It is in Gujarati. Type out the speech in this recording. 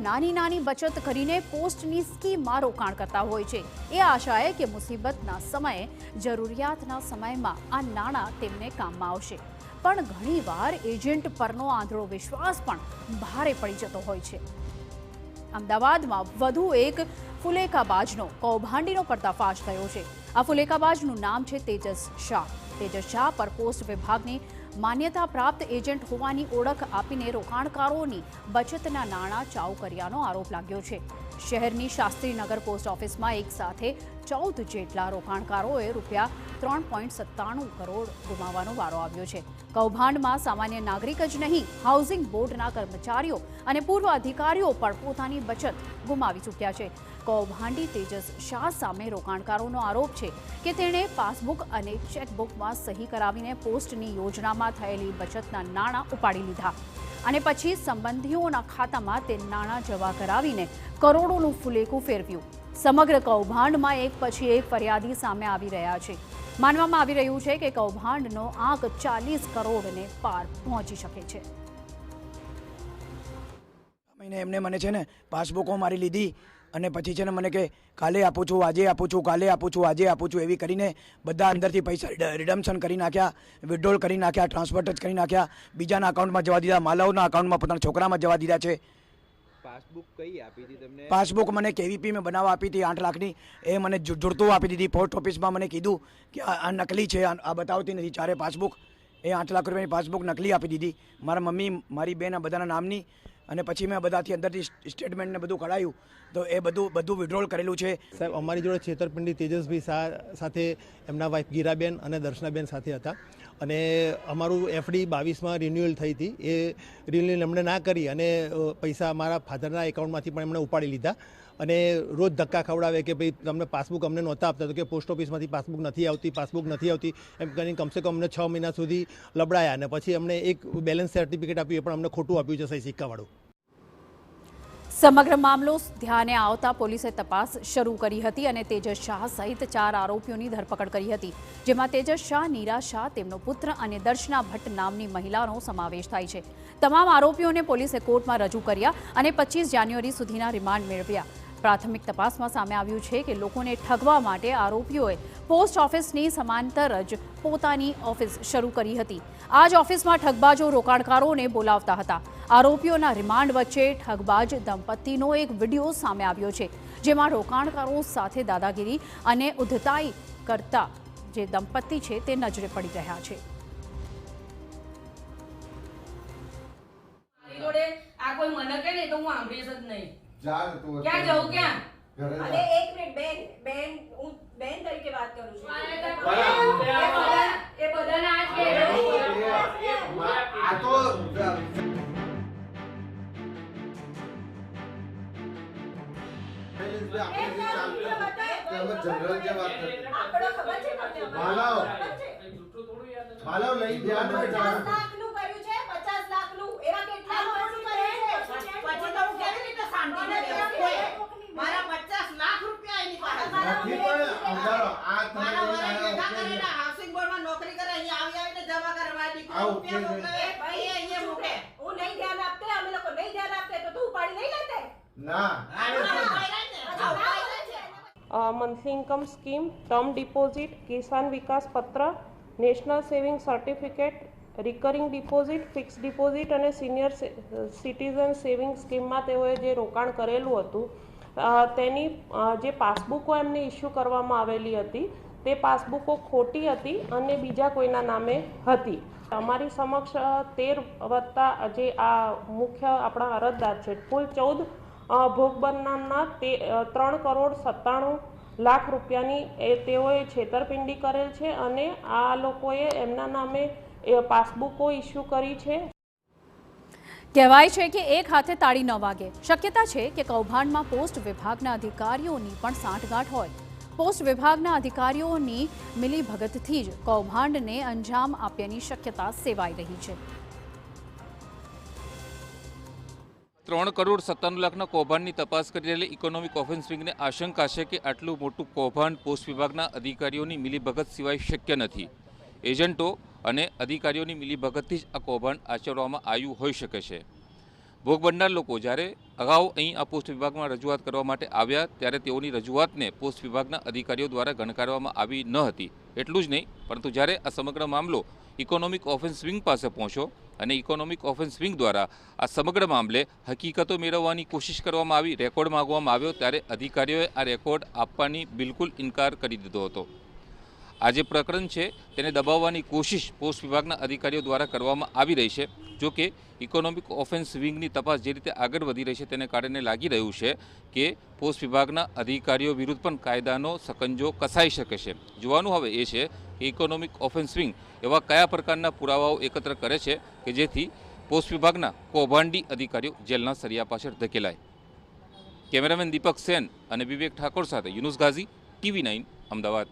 નાની નાની બચત કરીને પોસ્ટની સ્કીમમાં રોકાણ કરતા હોય છે એ આશાએ કે મુસીબતના સમયે જરૂરિયાતના સમયમાં આ નાણાં તેમને કામમાં આવશે। પણ ઘણીવાર એજન્ટ પરનો આંધળો વિશ્વાસ પણ ભારે પડી જતો હોય છે। અમદાવાદમાં વધુ એક ફુલેકાબાજનો કૌભાંડીનો પર્દાફાશ થયો છે। આ ફુલેકાબાજનું નામ છે તેજસ શાહ। તેજસ શાહ પર પોસ્ટ વિભાગની માન્યતા પ્રાપ્ત એજન્ટ હોવાની ઓળખ આપીને રોકાણકારોની બચતના નાણાં ચાઉ કર્યાનો આરોપ લાગ્યો છે। શહેરની શાસ્ત્રીનગર પોસ્ટ ઓફિસમાં એક સાથે 14 જેટલા રોકાણકારોએ ₹3.97 કરોડ ગુમાવવાનો વારો આવ્યો છે। કૌભાંડમાં સામાન્ય નાગરિક જ નહીં, હાઉસિંગ બોર્ડના કર્મચારીઓ અને પૂર્વ અધિકારીઓ પણ પોતાની બચત ગુમાવી ચૂક્યા છે। કૌભાંડી તેજસ શાહ સામે રોકાણકારોનો આરોપ છે કે તેણે પાસબુક અને ચેકબુકમાં સહી કરાવીને પોસ્ટની યોજનામાં થયેલી બચતના નાણાં ઉપાડી લીધા અને પછી સંબંધીઓના ખાતામાં તે નાણાં જમા કરાવીને કરોડોનું ફુલેકું ફેરવ્યું। સમગ્ર કૌભાંડમાં એક પછી એક ફરિયાદી સામે આવી રહ્યા છે। માનવામાં આવી રહ્યું છે કે કૌભાંડનો આંક 40 કરોડને પાર પહોંચી શકે છે। એમને મને છે ને પાસબુકો મારી લીધી અને પછી છે ને મને કે કાલે આપું છું, આજે આપું છું, કાલે આપું છું, આજે આપું છું એવી કરીને બધા અંદરથી પૈસા રિડમ્શન કરી નાખ્યા, વિડ્રોલ કરી નાખ્યા, ટ્રાન્સફર જ કરી નાખ્યા, બીજાના અકાઉન્ટમાં જવા દીધા, માલાઓના અકાઉન્ટમાં પોતાના છોકરામાં જવા દીધા છે। પાસબુક કઈ આપી હતી તમને? પાસબુક મને કેવીપી મેં બનાવવા આપી હતી 8 લાખની, એ મને જુડતું આપી દીધી। પોસ્ટ ઓફિસમાં મને કીધું કે આ નકલી છે, આ બતાવતી નથી ચારે પાસબુક। એ 8 લાખ રૂપિયાની પાસબુક નકલી આપી દીધી મારા મમ્મી, મારી બેન, આ બધાના નામની। અને પછી મેં બધાથી અંદરથી સ્ટેટમેન્ટને બધું કઢાયું તો એ બધું વિડ્રોલ કરેલું છે। સાહેબ, અમારી જોડે છેતરપિંડી તેજસભાઈ શાહ સાથે એમના વાઇફ ગીરાબેન અને દર્શનાબેન સાથે હતા અને અમારું એફડી 22માં રિન્યુઅલ થઈ હતી। એ રિન્યુઅલ એમણે ના કરી અને પૈસા અમારા ફાધરના એકાઉન્ટમાંથી પણ એમણે ઉપાડી લીધા અને રોજ ધક્કા ખવડાવે કે ભાઈ તમને પાસબુક અમને નહોતા આપતા, તો કે પોસ્ટ ઓફિસમાંથી પાસબુક નથી આવતી એમ કરીને કમસે કમ અમને 6 મહિના સુધી લબડાયા અને પછી અમને એક બેલેન્સ સર્ટિફિકેટ આપ્યું, એ પણ અમને ખોટું આપ્યું છે, સહી સિક્કાવાળું। સમગ્ર મામલો ધ્યાને આવતા પોલીસે તપાસ શરૂ કરી હતી અને તેજસ શાહ સહિત 4 આરોપીઓની ધરપકડ કરી હતી, જેમાં તેજસ શાહ, નીરા શાહ, તેમનો પુત્ર અને દર્શના ભટ્ટ નામની મહિલાનો સમાવેશ થાય છે। તમામ આરોપીઓને પોલીસે કોર્ટમાં રજૂ કર્યા અને 25 જાન્યુઆરી સુધીના રિમાન્ડ મેળવ્યા। પ્રાથમિક તપાસમાં સામે આવ્યું છે કે લોકોને ઠગવા માટે આરોપીઓએ પોસ્ટ ઓફિસની સમાંતર જ પોતાની ઓફિસ શરૂ કરી હતી। આ જ ઓફિસમાં ઠગબાજો રોકાણકારોને બોલાવતા હતા। આરોપીઓના રિમાન્ડ વચ્ચે ઠગબાજ દંપતીનો એક વિડીયો સામે આવ્યો છે, જેમાં રોકાણકારો સાથે દાદાગીરી અને ઉદ્ધતાઈ કરતા જે દંપતી છે તે નજરે પડી રહ્યા છે। આ કોઈ મને કે નહીં તો હું સાંભળીશ જ નહીં। ક્યાં જવું, ક્યાં? અરે એક મિનિટ બેન હું બેન તરીકે વાત કરું છું। એ બધાને આજ કે આ તો જનરલ જે વાત કરते માલાવ લઈ ધ્યાન 50 લાખનું કર્યું છે, 50 લાખનું એવા કેટલા લોકો કરે છે? પછી તો હું કેવી રીતે શાંતિને બેસું? મારા 50 લાખ રૂપિયા એની પાસે નથી, પણ અંધારો આ તમે હાઉસિંગ બોર્ડમાં નોકરી કરે, અહીંયા આવીને જમા કરવા દીકરા રૂપિયા મોકલે, ભાઈ અહીંયા મૂકે। હું નહીં ધ્યાન આપતે, અમે લોકો નહીં ધ્યાન આપતે તો તું ઉપાડી નહીં લેતે ના। Monthly income scheme, term deposit, किसान विकास पत्र, national saving certificate, recurring deposit, fix deposit અને સિનિયર સિટીઝન સેવિંગ સ્કીમમાં તેઓએ જે રોકાણ કરેલું હતું તેની જે પાસબુકો એમને ઇસ્યુ કરવામાં આવેલી હતી તે પાસબુકો ખોટી હતી અને બીજા કોઈના નામે હતી। અમારી સમક્ષ 13 વત્તા જે આ મુખ્ય આપણા અરજદાર છે, કુલ 14 ભોગ બનનારના 3.97 લાખ રૂપિયાની તેઓએ છેતરપિંડી કરેલ છે અને આ લોકોએ એમના નામે પાસબુકો ઇસ્યુ કરી છે। કહેવાય છે કે એક હાથે તાળી ન વાગે। શક્યતા છે કે કૌભાંડમાં પોસ્ટ વિભાગના અધિકારીઓની પણ સાંઠગાંઠ હોય। પોસ્ટ વિભાગના અધિકારીઓની મિલીભગતથી જ કૌભાંડને અંજામ આપ્યાની શક્યતા સેવાઈ રહી છે। 3.97 લાખના કૌભાંડની તપાસ કરી રહેલી ઇકોનોમિક ઓફેન્સ વિંગને આશંકા છે કે આટલું મોટું કૌભાંડ પોસ્ટ વિભાગના અધિકારીઓની મિલીભગત સિવાય શક્ય નથી। એજન્ટો અને અધિકારીઓની મિલીભગતથી જ આ કૌભાંડ આચરવામાં આવ્યું હોઈ શકે છે। ભોગ બનનાર લોકો જ્યારે અગાઉ અહીં આ પોસ્ટ વિભાગમાં રજૂઆત કરવા માટે આવ્યા ત્યારે તેઓની રજૂઆતને પોસ્ટ વિભાગના અધિકારીઓ દ્વારા ગણકારવામાં આવી ન હતી. એટલું જ નહીં, પરંતુ જ્યારે આ સમગ્ર મામલો ઇકોનોમિક ઓફેન્સ વિંગ પાસે પહોંચ્યો અને ઇકોનોમિક ઓફેન્સ વિંગ દ્વારા આ સમગ્ર મામલે હકીકતો મેળવવાની કોશિશ કરવામાં આવી, રેકોર્ડ માંગવામાં આવ્યો, ત્યારે અધિકારીઓએ આ રેકોર્ડ આપવાની બિલકુલ ઇનકાર કરી દીધો હતો. આ જે પ્રકરણ છે તેને દબાવવાની કોશિશ પોસ્ટ વિભાગના અધિકારીઓ દ્વારા કરવામાં આવી રહી છે. જો કે ઇકોનોમિક ઓફેન્સ વિંગની તપાસ જે રીતે આગળ વધી રહી છે તેને કારણે લાગી રહ્યું છે કે પોસ્ટ વિભાગના અધિકારીઓ વિરુદ્ધ પણ કાયદાનો સકંજો કસાઈ શકે છે. જોવાનું હવે એ છે કે ઇકોનોમિક ઓફેન્સ વિંગ એવા કયા પ્રકારના પુરાવાઓ એકત્ર કરે છે કે જેથી પોસ્ટ વિભાગના કૌભાંડી અધિકારીઓ જેલના સળિયા પાછળ ધકેલાય. કેમેરામેન દીપક સેન અને વિવેક ઠાકોર સાથે યુનુસ ગાઝી, TV9 અમદાવાદ.